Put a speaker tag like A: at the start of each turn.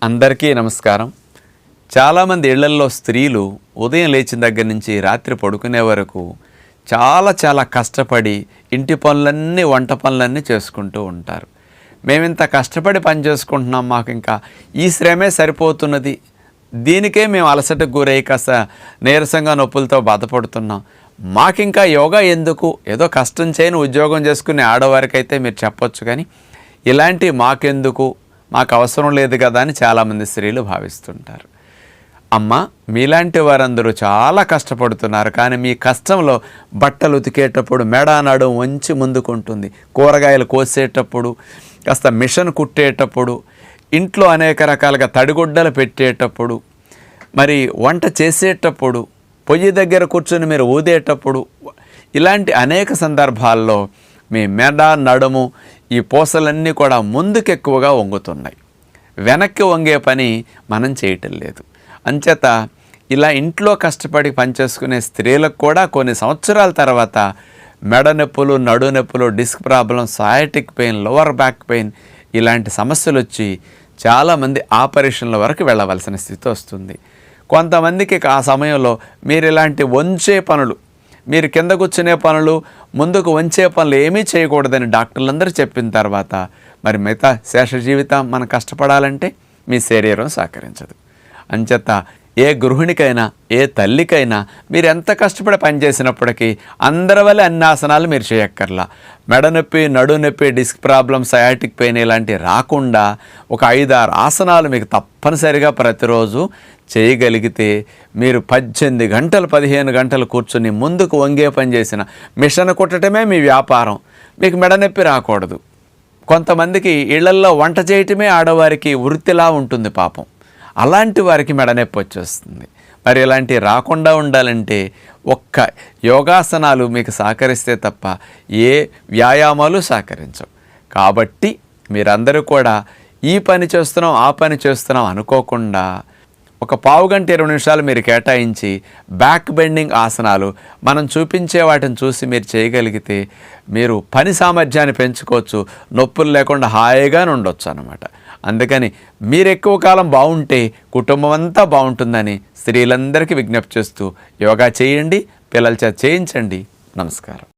A: అందరికీ నమస్కారం. చాలామంది ఇళ్లల్లో స్త్రీలు ఉదయం లేచిన దగ్గర నుంచి రాత్రి పడుకునే వరకు చాలా కష్టపడి ఇంటి పనులన్నీ వంట పనులన్నీ చేసుకుంటూ ఉంటారు. మేమింత కష్టపడి పని చేసుకుంటున్నాం, మాకు ఇంకా ఈ శ్రమే సరిపోతున్నది, దీనికే మేము అలసటకు గురై కాస్త నీరసంగా నొప్పులతో బాధపడుతున్నాం, మాకింకా యోగా ఎందుకు, ఏదో కష్టం చేయని ఉద్యోగం చేసుకునే ఆడవారికైతే మీరు చెప్పొచ్చు, కానీ ఇలాంటి మాకెందుకు, మాకు అవసరం లేదు కదా అని చాలామంది స్త్రీలు భావిస్తుంటారు. అమ్మ, మీలాంటి వారందరూ చాలా కష్టపడుతున్నారు, కానీ మీ కష్టంలో బట్టలు ఉతికేటప్పుడు మెడ నడుం వంచి ముందుకుంటుంది, కూరగాయలు కోసేటప్పుడు, కాస్త మిషన్ కుట్టేటప్పుడు, ఇంట్లో అనేక రకాలుగా తడిగుడ్డలు పెట్టేటప్పుడు, మరి వంట చేసేటప్పుడు, పొయ్యి దగ్గర కూర్చొని మీరు ఊదేటప్పుడు, ఇలాంటి అనేక సందర్భాల్లో మీ మెడ నడుము ఈ పూసలన్నీ కూడా ముందుకు ఎక్కువగా వంగుతున్నాయి. వెనక్కి వంగే పని మనం చేయటం లేదు. అంచేత ఇలా ఇంట్లో కష్టపడి పనిచేసుకునే స్త్రీలకు కూడా కొన్ని సంవత్సరాల తర్వాత మెడ నొప్పులు, నడు నొప్పులు, disc problem, sciatic pain, lower back pain ఇలాంటి సమస్యలు వచ్చి చాలామంది ఆపరేషన్ల వరకు వెళ్ళవలసిన స్థితి వస్తుంది. కొంతమందికి ఆ సమయంలో మీరు ఇలాంటి వంచే పనులు, మీరు కింద కూర్చునే పనులు, ముందుకు వంచే పనులు ఏమీ చేయకూడదని డాక్టర్లందరూ చెప్పిన తర్వాత మరి మిగతా శేష జీవితం మనం కష్టపడాలంటే మీ శరీరం సహకరించదు. అంచేత ఏ గృహిణికైనా ఏ తల్లికైనా మీరు ఎంత కష్టపడి పనిచేసినప్పటికీ అందరి వల్ల అన్ని ఆసనాలు మీరు చేయక్కర్లా. మెడ నొప్పి, నడు నొప్పి, డిస్క్ ప్రాబ్లం, సయాటిక్ పెయిన్ ఇలాంటివి రాకుండా ఒక 5-6 ఆసనాలు మీకు తప్పనిసరిగా ప్రతిరోజు చేయగలిగితే మీరు 18 గంటలు 15 గంటలు కూర్చొని ముందుకు వంగే పని చేసిన, మిషన్ కుట్టడమే మీ వ్యాపారం, మీకు మెడ నొప్పి రాకూడదు. కొంతమందికి ఇళ్లల్లో వంట చేయటమే ఆడవారికి వృత్తిలా ఉంటుంది పాపం, అలాంటి వారికి మెడనొప్పి వచ్చేస్తుంది. మరి ఇలాంటివి రాకుండా ఉండాలంటే ఒక్క యోగాసనాలు మీకు సహకరిస్తే తప్ప ఏ వ్యాయామాలు సహకరించవు. కాబట్టి మీరందరూ కూడా ఈ పని చేస్తున్నాం ఆ పని చేస్తున్నాం అనుకోకుండా ఒక 15 గంట 20 నిమిషాలు మీరు కేటాయించి బ్యాక్ బెండింగ్ ఆసనాలు మనం చూపించే వాటిని చూసి మీరు చేయగలిగితే మీరు పని సామర్థ్యాన్ని పెంచుకోవచ్చు, నొప్పులు లేకుండా హాయిగా ఉండొచ్చు అన్నమాట. అందుకని మీరు ఎక్కువ కాలం బాగుంటే కుటుంబం అంతా బాగుంటుందని స్త్రీలందరికీ విజ్ఞప్తి చేస్తూ యోగా చేయండి, పిల్లల చేత చేయించండి. నమస్కారం.